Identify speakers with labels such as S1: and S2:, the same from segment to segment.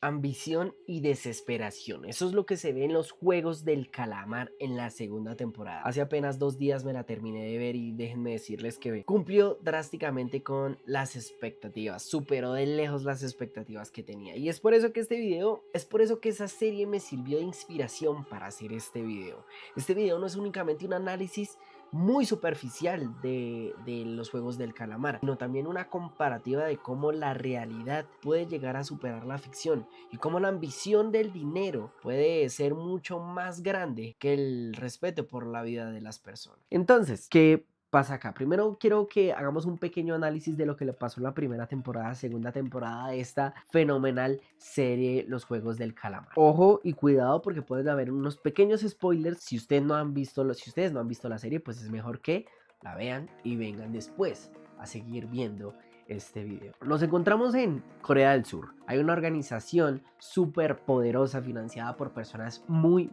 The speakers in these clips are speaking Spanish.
S1: Ambición y desesperación. Eso es lo que se ve en los Juegos del Calamar en la segunda temporada. Hace apenas 2 días me la terminé de ver y déjenme decirles que cumplió drásticamente con las expectativas. Superó de lejos las expectativas que tenía. Y es por eso que es por eso que esa serie me sirvió de inspiración para hacer este video. Este video no es únicamente un análisis muy superficial de los Juegos del Calamar, sino también una comparativa de cómo la realidad puede llegar a superar la ficción y cómo la ambición del dinero puede ser mucho más grande que el respeto por la vida de las personas. Entonces, ¿qué pasa acá? Primero quiero que hagamos un pequeño análisis de lo que le pasó en la primera temporada, segunda temporada de esta fenomenal serie Los Juegos del Calamar. Ojo y cuidado porque pueden haber unos pequeños spoilers. Si ustedes no han visto la serie, pues es mejor que la vean y vengan después a seguir viendo este video. Nos encontramos en Corea del Sur. Hay una organización súper poderosa financiada por personas muy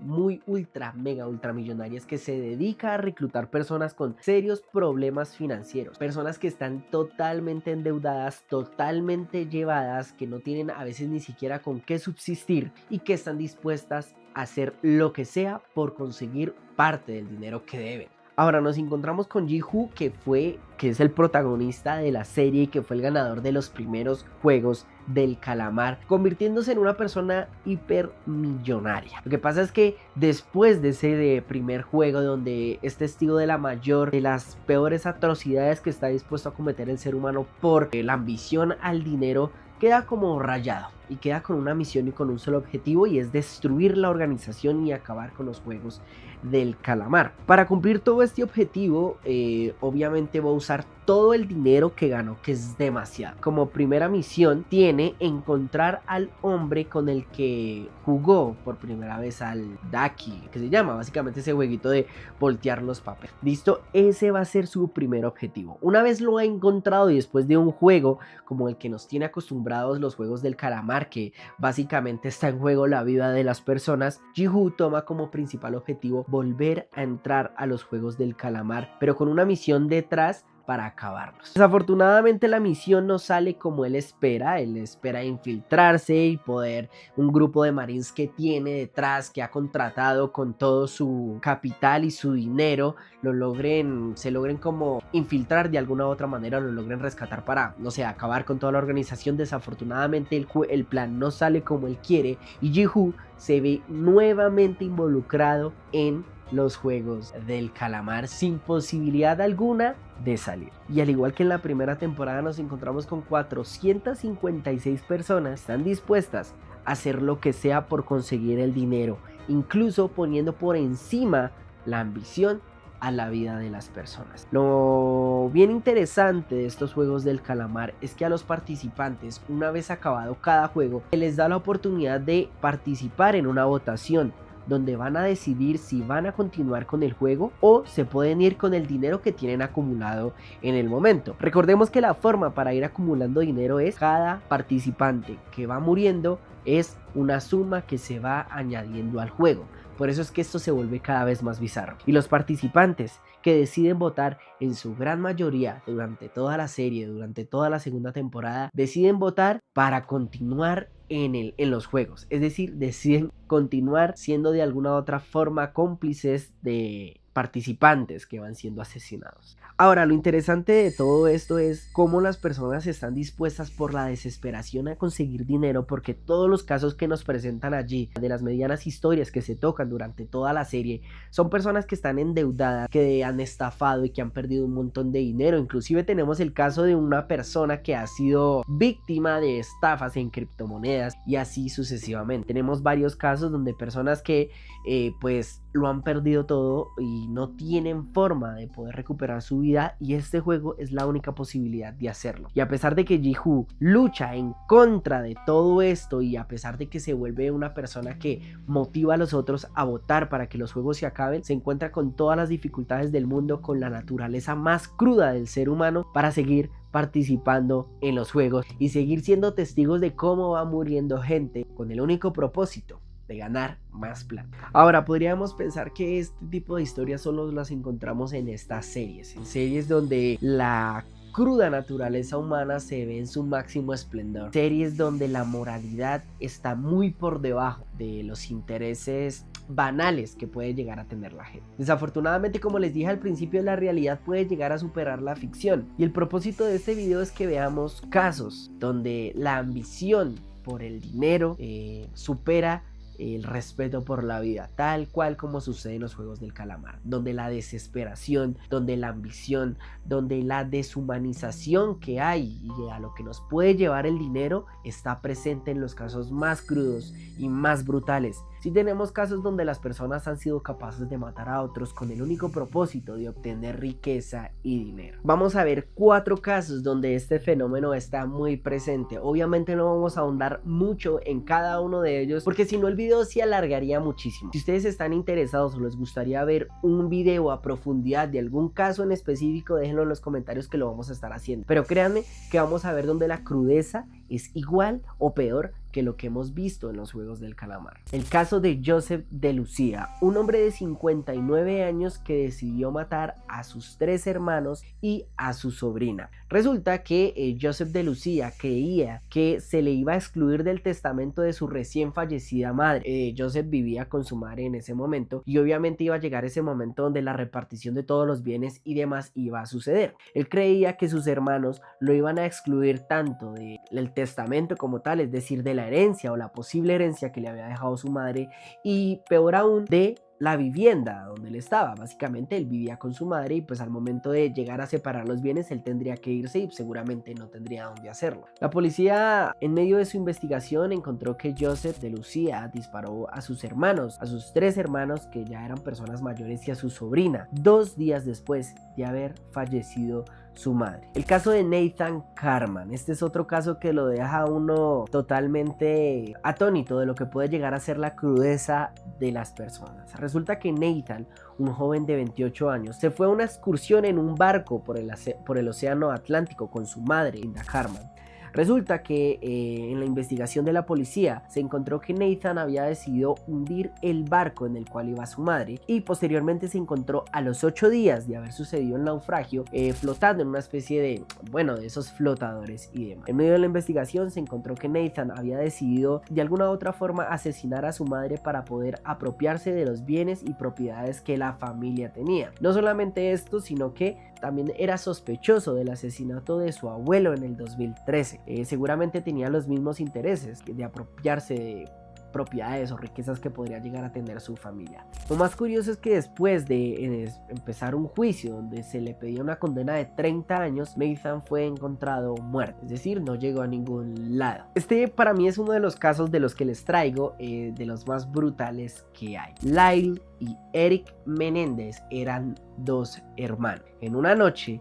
S1: ultra mega ultra millonarias que se dedica a reclutar personas con serios problemas financieros, personas que están totalmente endeudadas, totalmente llevadas, que no tienen a veces ni siquiera con qué subsistir y que están dispuestas a hacer lo que sea por conseguir parte del dinero que deben. Ahora nos encontramos con Ji-Hoo, que es el protagonista de la serie y que fue el ganador de los primeros Juegos del Calamar, convirtiéndose en una persona hipermillonaria. Lo que pasa es que después de ese primer juego donde es testigo de la mayor, de las peores atrocidades que está dispuesto a cometer el ser humano por la ambición al dinero, queda como rayado y queda con una misión y con un solo objetivo, y es destruir la organización y acabar con los Juegos del Calamar. Para cumplir todo este objetivo, obviamente va a usar todo el dinero que ganó, que es demasiado. Como primera misión tiene encontrar al hombre con el que jugó por primera vez al Daki, que se llama básicamente ese jueguito de voltear los papeles. Listo, ese va a ser su primer objetivo. Una vez lo ha encontrado y después de un juego como el que nos tiene acostumbrados los Juegos del Calamar, que básicamente está en juego la vida de las personas, Ji-Hoo toma como principal objetivo volver a entrar a los Juegos del Calamar, pero con una misión detrás para acabarlos. Desafortunadamente la misión no sale como él espera infiltrarse y poder un grupo de marines que tiene detrás, que ha contratado con todo su capital y su dinero, se logren como infiltrar de alguna u otra manera, lo logren rescatar para, no sé, acabar con toda la organización. Desafortunadamente el plan no sale como él quiere y Ji-Hoo se ve nuevamente involucrado en los Juegos del Calamar sin posibilidad alguna de salir. Y al igual que en la primera temporada, nos encontramos con 456 personas que están dispuestas a hacer lo que sea por conseguir el dinero, incluso poniendo por encima la ambición a la vida de las personas. Lo bien interesante de estos Juegos del Calamar es que a los participantes, una vez acabado cada juego, se les da la oportunidad de participar en una votación donde van a decidir si van a continuar con el juego o se pueden ir con el dinero que tienen acumulado en el momento. Recordemos que la forma para ir acumulando dinero es cada participante que va muriendo es una suma que se va añadiendo al juego. Por eso es que esto se vuelve cada vez más bizarro. Y los participantes que deciden votar, en su gran mayoría durante toda la serie, durante toda la segunda temporada, deciden votar para continuar en los juegos. Es decir, deciden continuar siendo de alguna u otra forma cómplices de participantes que van siendo asesinados. Ahora, lo interesante de todo esto es cómo las personas están dispuestas por la desesperación a conseguir dinero, porque todos los casos que nos presentan allí, de las medianas historias que se tocan durante toda la serie, son personas que están endeudadas, que han estafado y que han perdido un montón de dinero. Inclusive tenemos el caso de una persona que ha sido víctima de estafas en criptomonedas y así sucesivamente. Tenemos varios casos donde personas que pues lo han perdido todo y no tienen forma de poder recuperar su vida, y este juego es la única posibilidad de hacerlo. Y a pesar de que Ji-Hoo lucha en contra de todo esto, y a pesar de que se vuelve una persona que motiva a los otros a votar para que los juegos se acaben, se encuentra con todas las dificultades del mundo, con la naturaleza más cruda del ser humano, para seguir participando en los juegos y seguir siendo testigos de cómo va muriendo gente con el único propósito de ganar más plata. Ahora, podríamos pensar que este tipo de historias solo las encontramos en estas series, en series donde la cruda naturaleza humana se ve en su máximo esplendor. Series donde la moralidad está muy por debajo de los intereses banales que puede llegar a tener la gente. Desafortunadamente, como les dije al principio, la realidad puede llegar a superar la ficción, y el propósito de este video es que veamos casos donde la ambición por el dinero supera el respeto por la vida, tal cual como sucede en los juegos del calamar, donde la desesperación, donde la ambición, donde la deshumanización que hay y a lo que nos puede llevar el dinero está presente en los casos más crudos y más brutales. Sí tenemos casos donde las personas han sido capaces de matar a otros con el único propósito de obtener riqueza y dinero. Vamos a ver 4 casos donde este fenómeno está muy presente. Obviamente no vamos a ahondar mucho en cada uno de ellos porque si no el video se alargaría muchísimo. Si ustedes están interesados o les gustaría ver un video a profundidad de algún caso en específico, déjenlo en los comentarios que lo vamos a estar haciendo. Pero créanme que vamos a ver donde la crudeza es igual o peor que lo que hemos visto en los juegos del calamar. El caso de Joseph de Lucía, un hombre de 59 años que decidió matar a sus 3 hermanos y a su sobrina. Resulta que Joseph de Lucía creía que se le iba a excluir del testamento de su recién fallecida madre. Joseph vivía con su madre en ese momento y obviamente iba a llegar ese momento donde la repartición de todos los bienes y demás iba a suceder. Él creía que sus hermanos lo iban a excluir tanto del testamento como tal, es decir, de la herencia o la posible herencia que le había dejado su madre, y peor aún de la vivienda donde él estaba. Básicamente él vivía con su madre y pues al momento de llegar a separar los bienes él tendría que irse y seguramente no tendría dónde hacerlo. La policía en medio de su investigación encontró que Joseph de Lucía disparó a sus hermanos, a sus 3 hermanos que ya eran personas mayores y a su sobrina 2 días después de haber fallecido su madre. El caso de Nathan Carman, este es otro caso que lo deja a uno totalmente atónito de lo que puede llegar a ser la crudeza de las personas. Resulta que Nathan, un joven de 28 años, se fue a una excursión en un barco por el océano Atlántico con su madre, Linda Carman. Resulta que en la investigación de la policía se encontró que Nathan había decidido hundir el barco en el cual iba su madre y posteriormente se encontró a los 8 días de haber sucedido el naufragio flotando en una especie de esos flotadores y demás. En medio de la investigación se encontró que Nathan había decidido de alguna u otra forma asesinar a su madre para poder apropiarse de los bienes y propiedades que la familia tenía. No solamente esto, sino que también era sospechoso del asesinato de su abuelo en el 2013. Seguramente tenía los mismos intereses de apropiarse de propiedades o riquezas que podría llegar a tener su familia. Lo más curioso es que después de empezar un juicio donde se le pedía una condena de 30 años, Nathan fue encontrado muerto, es decir, no llegó a ningún lado. Este para mí es uno de los casos de los que les traigo, de los más brutales que hay. Lyle y Eric Menéndez eran 2 hermanos. En una noche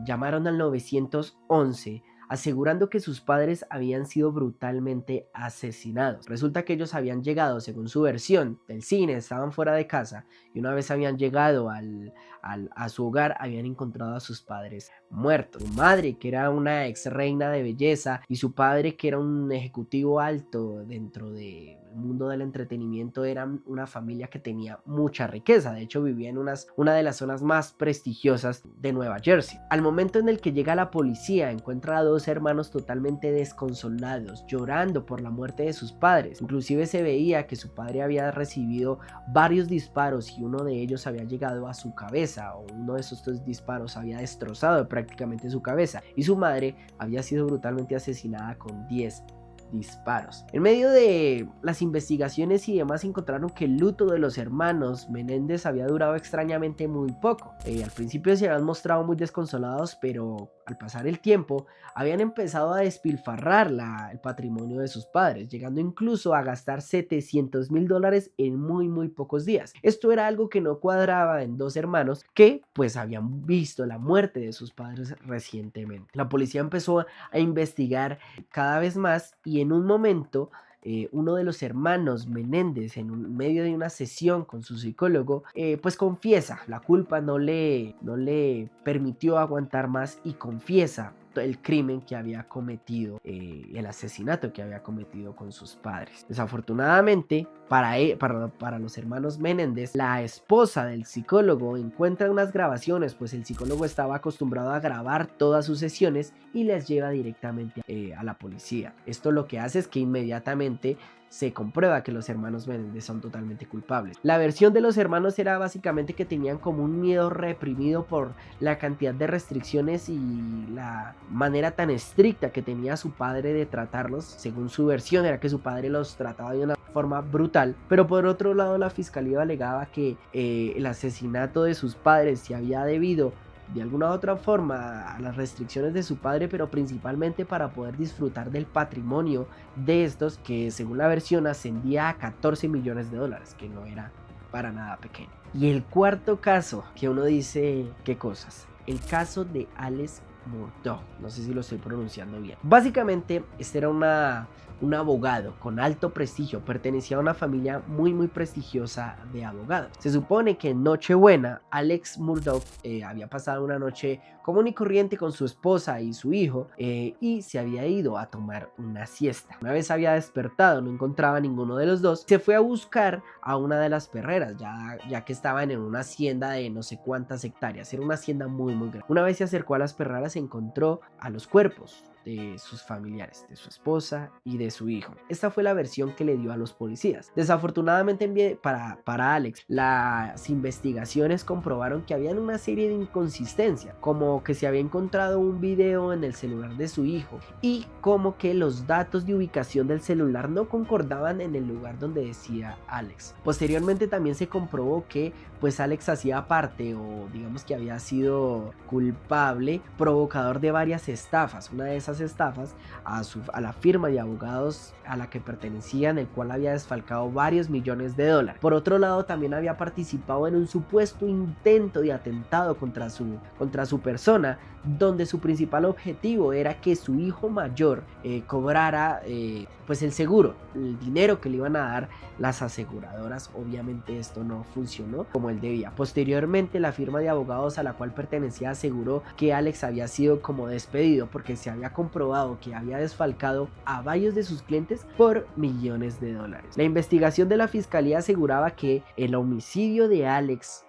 S1: llamaron al 911 asegurando que sus padres habían sido brutalmente asesinados. Resulta que ellos habían llegado, según su versión del cine, estaban fuera de casa y una vez habían llegado a su hogar habían encontrado a sus padres muertos. Su madre, que era una ex reina de belleza, y su padre, que era un ejecutivo alto dentro del mundo del entretenimiento, eran una familia que tenía mucha riqueza. De hecho vivía en una de las zonas más prestigiosas de Nueva Jersey. Al momento en el que llega la policía, encuentra a 2 hermanos totalmente desconsolados, llorando por la muerte de sus padres. Inclusive se veía que su padre había recibido varios disparos y uno de ellos había llegado a su cabeza, o uno de esos 2 disparos había destrozado prácticamente su cabeza, y su madre había sido brutalmente asesinada con 10 disparos. En medio de las investigaciones y demás encontraron que el luto de los hermanos Menéndez había durado extrañamente muy poco. Al principio se habían mostrado muy desconsolados, pero al pasar el tiempo habían empezado a despilfarrar el patrimonio de sus padres, llegando incluso a gastar $700,000 en muy pocos días. Esto era algo que no cuadraba en 2 hermanos que pues habían visto la muerte de sus padres recientemente. La policía empezó a investigar cada vez más y en un momento uno de los hermanos Menéndez, en medio de una sesión con su psicólogo, pues confiesa, la culpa no le permitió aguantar más y confiesa el crimen que había cometido, el asesinato que había cometido con sus padres. Desafortunadamente, para los hermanos Menéndez, la esposa del psicólogo encuentra unas grabaciones, pues el psicólogo estaba acostumbrado a grabar todas sus sesiones y les lleva directamente a la policía. Esto lo que hace es que inmediatamente se comprueba que los hermanos Menéndez son totalmente culpables. La versión de los hermanos era básicamente que tenían como un miedo reprimido por la cantidad de restricciones y la manera tan estricta que tenía su padre de tratarlos. Según su versión era que su padre los trataba de una forma brutal, pero por otro lado la fiscalía alegaba que el asesinato de sus padres se había debido de alguna u otra forma a las restricciones de su padre, pero principalmente para poder disfrutar del patrimonio de estos, que según la versión ascendía a 14 millones de dólares, que no era para nada pequeño. Y el cuarto caso, que uno dice, ¿qué cosas? El caso de Alex Murdaugh, no sé si lo estoy pronunciando bien. Básicamente este era un abogado con alto prestigio, pertenecía a una familia muy prestigiosa de abogados. Se supone que en Nochebuena Alex Murdaugh había pasado una noche común y corriente con su esposa y su hijo y se había ido a tomar una siesta. Una vez había despertado, no encontraba a ninguno de los dos, se fue a buscar a una de las perreras, ya que estaban en una hacienda de no sé cuántas hectáreas, era una hacienda muy grande. Una vez se acercó a las perreras, encontró a los cuerpos de sus familiares, de su esposa y de su hijo. Esta fue la versión que le dio a los policías. Desafortunadamente para Alex, las investigaciones comprobaron que habían una serie de inconsistencias, como que se había encontrado un video en el celular de su hijo y como que los datos de ubicación del celular no concordaban en el lugar donde decía Alex. Posteriormente también se comprobó que pues Alex hacía parte, o digamos que había sido culpable, provocador de varias estafas. Una de esas estafas a la firma de abogados a la que pertenecía, en el cual había desfalcado varios millones de dólares. Por otro lado, también había participado en un supuesto intento de atentado contra su persona, donde su principal objetivo era que su hijo mayor cobrara pues el seguro, el dinero que le iban a dar las aseguradoras. Obviamente esto no funcionó como él debía. Posteriormente, la firma de abogados a la cual pertenecía aseguró que Alex había sido como despedido porque se había comprobado que había desfalcado a varios de sus clientes por millones de dólares. La investigación de la fiscalía aseguraba que el homicidio de Alex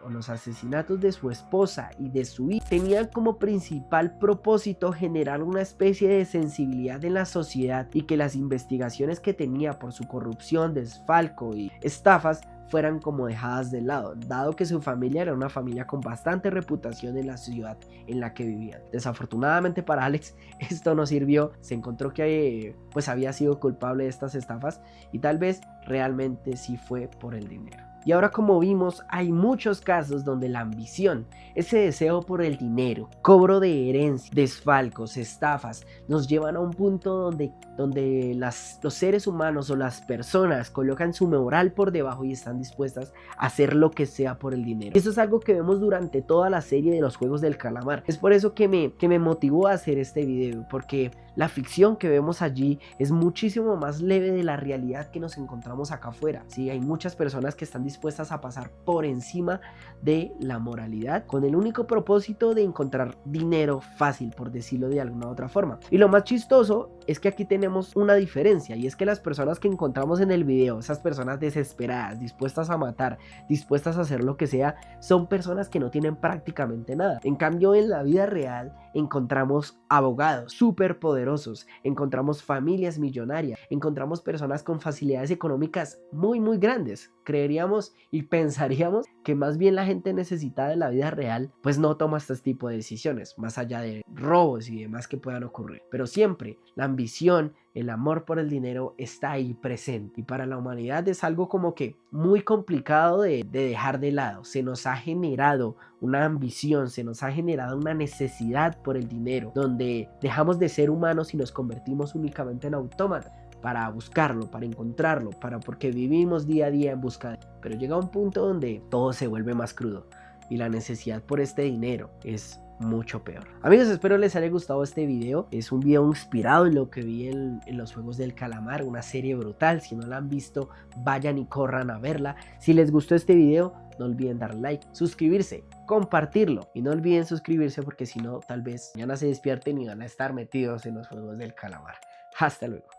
S1: o los asesinatos de su esposa y de su hijo tenían como principal propósito generar una especie de sensibilidad en la sociedad, y que las investigaciones que tenía por su corrupción, desfalco y estafas fueran como dejadas de lado, dado que su familia era una familia con bastante reputación en la ciudad en la que vivían. Desafortunadamente para Alex esto no sirvió, se encontró que pues había sido culpable de estas estafas y tal vez realmente sí fue por el dinero. Y ahora, como vimos, hay muchos casos donde la ambición, ese deseo por el dinero, cobro de herencia, desfalcos, estafas, nos llevan a un punto donde los seres humanos o las personas colocan su moral por debajo y están dispuestas a hacer lo que sea por el dinero. Eso es algo que vemos durante toda la serie de los Juegos del Calamar. Es por eso que me motivó a hacer este video, porque la ficción que vemos allí es muchísimo más leve de la realidad que nos encontramos acá afuera. Sí, hay muchas personas que están dispuestas a pasar por encima de la moralidad con el único propósito de encontrar dinero fácil, por decirlo de alguna otra forma. Y lo más chistoso es que aquí tenemos una diferencia, y es que las personas que encontramos en el video, esas personas desesperadas, dispuestas a matar, dispuestas a hacer lo que sea, son personas que no tienen prácticamente nada. En cambio, en la vida real encontramos abogados súper poderosos, encontramos familias millonarias, encontramos personas con facilidades económicas muy grandes. Creeríamos y pensaríamos que más bien la gente necesitada en la vida real pues no toma este tipo de decisiones, más allá de robos y demás que puedan ocurrir. Pero siempre la ambición, el amor por el dinero está ahí presente, y para la humanidad es algo como que muy complicado de dejar de lado. Se nos ha generado una ambición, se nos ha generado una necesidad por el dinero, donde dejamos de ser humanos y nos convertimos únicamente en autómatas para buscarlo, para encontrarlo, porque vivimos día a día en busca de... Pero llega un punto donde todo se vuelve más crudo y la necesidad por este dinero es mucho peor. Amigos, espero les haya gustado este video. Es un video inspirado en lo que vi en los Juegos del Calamar, una serie brutal. Si no la han visto, vayan y corran a verla. Si les gustó este video, no olviden dar like, suscribirse compartirlo. Y no olviden suscribirse porque si no, tal vez mañana se despierten y van a estar metidos en los juegos del calamar. Hasta luego.